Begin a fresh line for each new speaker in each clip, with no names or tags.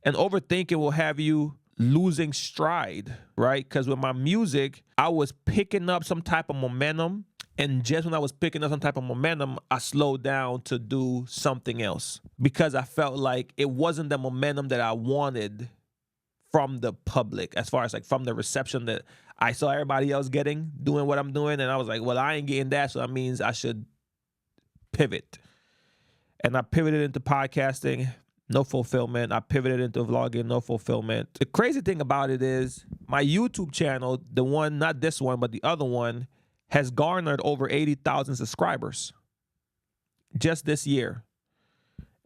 And overthinking will have you losing stride, right? Because with my music, I was picking up some type of momentum. And just when I was picking up some type of momentum, I slowed down to do something else because I felt like it wasn't the momentum that I wanted from the public, as far as like from the reception that I saw everybody else getting, doing what I'm doing. And I was like, well, I ain't getting that. So that means I should pivot. And I pivoted into podcasting, no fulfillment. I pivoted into vlogging, no fulfillment. The crazy thing about it is my YouTube channel, the one, not this one, but the other one, has garnered over 80,000 subscribers just this year.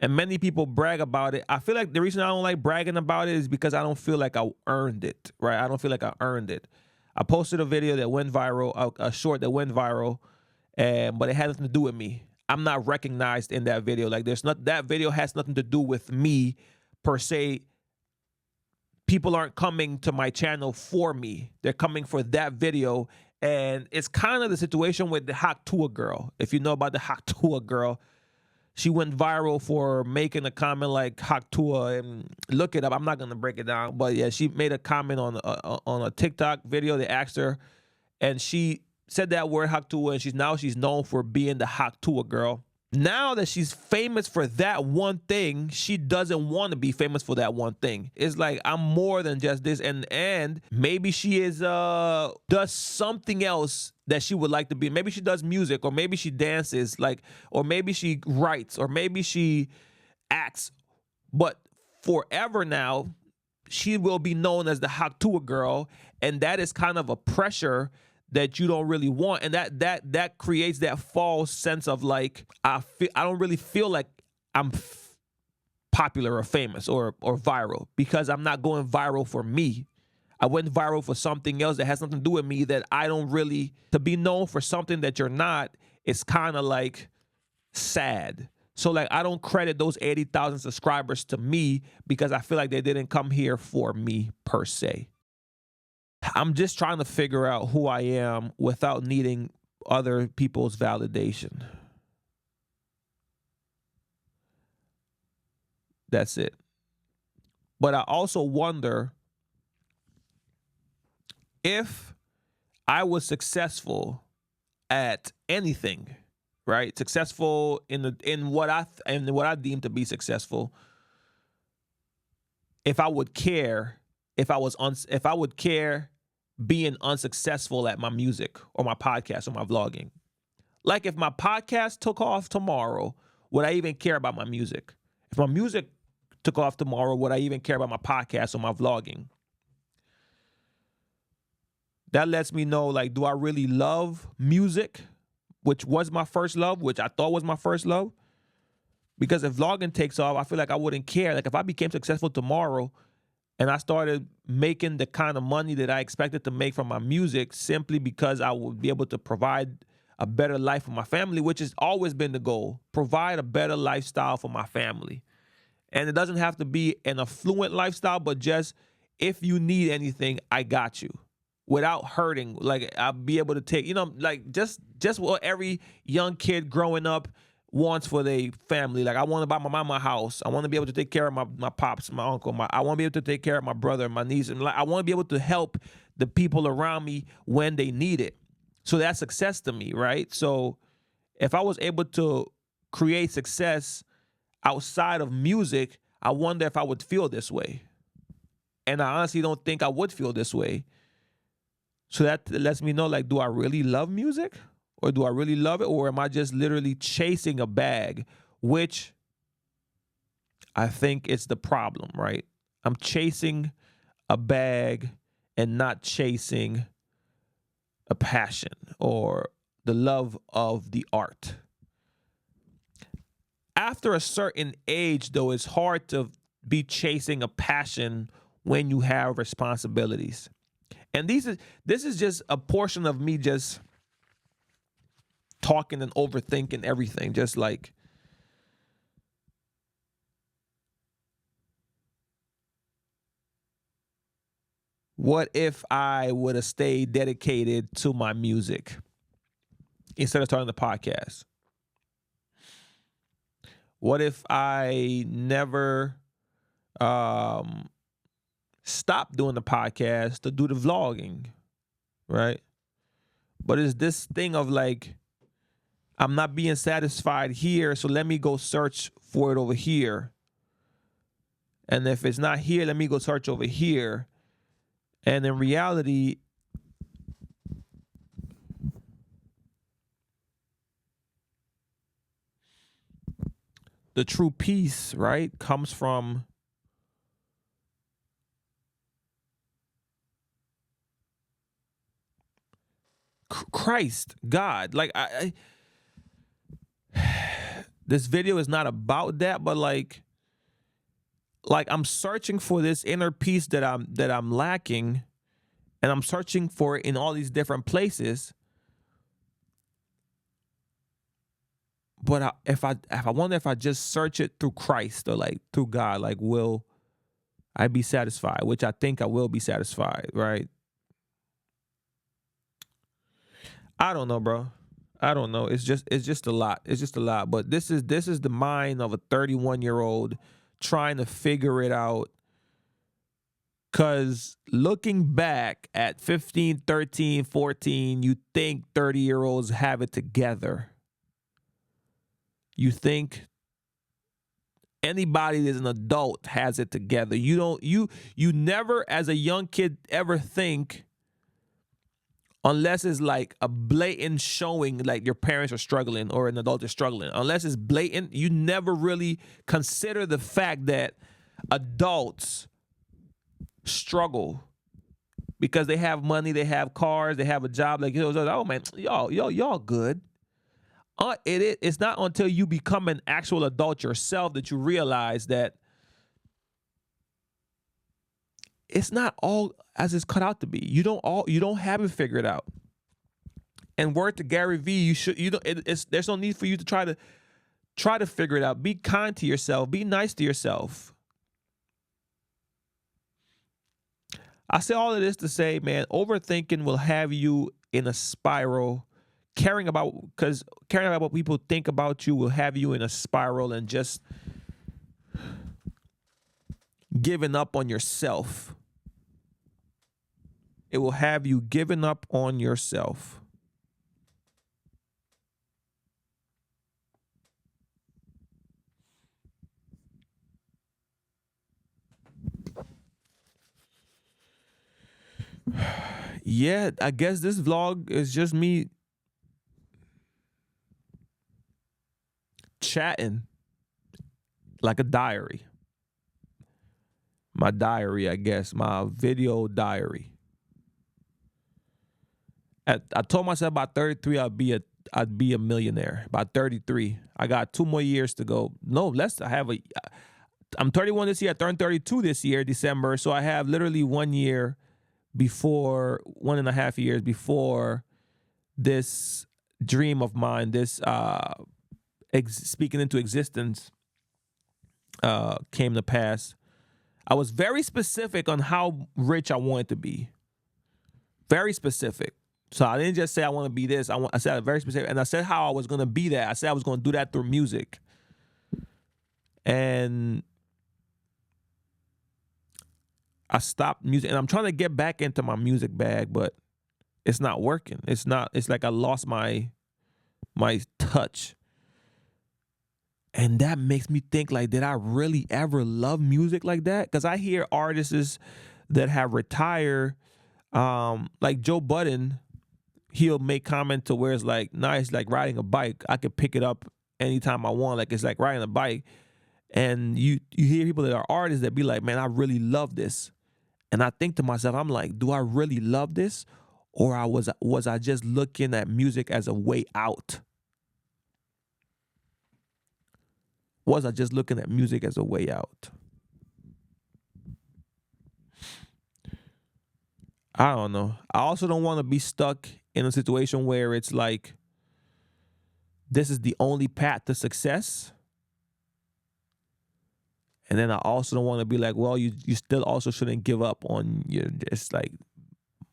And many people brag about it. I feel like the reason I don't like bragging about it is because I don't feel like I earned it, right? I don't feel like I earned it. I posted a video that went viral, a short that went viral, but it had nothing to do with me. I'm not recognized in that video. Like that video has nothing to do with me per se. People aren't coming to my channel for me. They're coming for that video. And it's kind of the situation with the Haktua girl. If you know about the Haktua girl, she went viral for making a comment like Haktua, and look it up. I'm not going to break it down. But yeah, she made a comment on a TikTok video. They asked her, and she said that word Haktua, and she's known for being the Haktua girl. Now that she's famous for that one thing, she doesn't want to be famous for that one thing. It's like, I'm more than just this. And maybe she is does something else that she would like to be. Maybe she does music, or maybe she dances, like, or maybe she writes, or maybe she acts. But forever now, she will be known as the Haktua girl, and that is kind of a pressure that you don't really want, and that creates that false sense of like, I don't really feel like I'm popular or famous or viral, because I'm not going viral for me. I went viral for something else that has nothing to do with me, that I don't really, to be known for something that you're not, it's kind of like sad. So like, I don't credit those 80,000 subscribers to me, because I feel like they didn't come here for me per se. I'm just trying to figure out who I am without needing other people's validation. That's it. But I also wonder if I was successful at anything, right? Successful in what I deem to be successful. If I would care, if I would care being unsuccessful at my music or my podcast or my vlogging. Like, if my podcast took off tomorrow, would I even care about my music? If my music took off tomorrow, would I even care about my podcast or my vlogging? That lets me know, like, do I really love music, which was my first love, which I thought was my first love? Because if vlogging takes off, I feel like I wouldn't care. Like, if I became successful tomorrow and I started making the kind of money that I expected to make from my music, simply because I would be able to provide a better life for my family, which has always been the goal, provide a better lifestyle for my family. And it doesn't have to be an affluent lifestyle, but just, if you need anything, I got you, without hurting. Like, I'll be able to take, like, just what every young kid growing up wants for their family. Like, I want to buy my mama a house. I want to be able to take care of my pops, my uncle. I want to be able to take care of my brother, my niece. And I want to be able to help the people around me when they need it. So that's success to me, right? So if I was able to create success outside of music, I wonder if I would feel this way. And I honestly don't think I would feel this way. So that lets me know, like, do I really love music? Or do I really love it? Or am I just literally chasing a bag? Which I think is the problem, right? I'm chasing a bag and not chasing a passion or the love of the art. After a certain age, though, it's hard to be chasing a passion when you have responsibilities. And this is just a portion of me just talking and overthinking everything. Just like, what if I would have stayed dedicated to my music instead of starting the podcast? What if I never um stop doing the podcast to do the vlogging, right? But it's this thing of like, I'm not being satisfied here, so let me go search for it over here. And if it's not here, let me go search over here. And in reality, the true peace, right, comes from Christ, God. Like this video is not about that, but like I'm searching for this inner peace that I'm lacking, and I'm searching for it in all these different places. But if I wonder if I just search it through Christ or like through God, like will I be satisfied? Which I think I will be satisfied, right? I don't know, bro. I don't know. It's just a lot. It's just a lot. But this is the mind of a 31-year-old trying to figure it out. Cause looking back at 15, 13, 14, you think 30-year-olds have it together. You think anybody that's an adult has it together. You never as a young kid ever think, unless it's like a blatant showing like your parents are struggling or an adult is struggling. Unless it's blatant, you never really consider the fact that adults struggle because they have money, they have cars, they have a job. Like, oh man, y'all good. It's not until you become an actual adult yourself that you realize that it's not all as it's cut out to be. You don't have it figured out. And word to Gary Vee, there's no need for you to try to figure it out. Be kind to yourself. Be nice to yourself. I say all of this to say, man, overthinking will have you in a spiral. Caring about what people think about you will have you in a spiral and just giving up on yourself. It will have you giving up on yourself. Yeah, I guess this vlog is just me chatting like a diary. My diary, I guess, my video diary. I told myself by 33 I'd be a millionaire. By 33, I got 2 more years to go. No, less. I'm 31 this year. I turned 32 this year, December. So I have literally 1 year before, 1.5 years before this dream of mine, this speaking into existence came to pass. I was very specific on how rich I wanted to be. Very specific. So I didn't just say I want to be this. I said very specific. And I said how I was going to be that. I said I was going to do that through music. And I stopped music. And I'm trying to get back into my music bag, but it's not working. It's like I lost my touch. And that makes me think, like, did I really ever love music like that? Because I hear artists that have retired, like Joe Budden, he'll make comment to where it's like, nice, like riding a bike. I could pick it up anytime I want. Like, it's like riding a bike. And you hear people that are artists that be like, man, I really love this. And I think to myself, I'm like, do I really love this? Or was I just looking at music as a way out? Was I just looking at music as a way out? I don't know. I also don't want to be stuck in a situation where it's like, this is the only path to success. And then I also don't want to be like, well, you still also shouldn't give up on your, it's like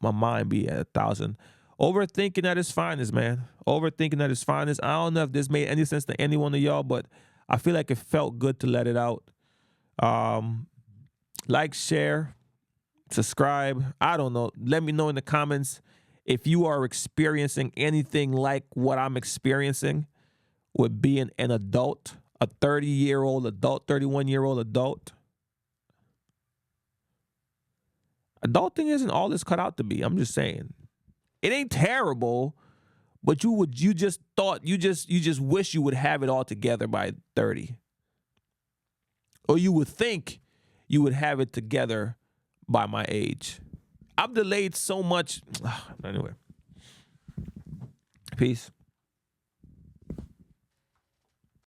my mind be at 1,000. Overthinking at its finest, man. Overthinking at its finest. I don't know if this made any sense to any one of y'all, but I feel like it felt good to let it out. Like, share, subscribe. I don't know. Let me know in the comments if you are experiencing anything like what I'm experiencing with being an adult, a 30-year-old adult, 31-year-old adult. Adulting isn't all it's cut out to be. I'm just saying. It ain't terrible, but you just wish you would have it all together by 30. Or you would think you would have it together by my age. I've delayed so much. Anyway. Peace.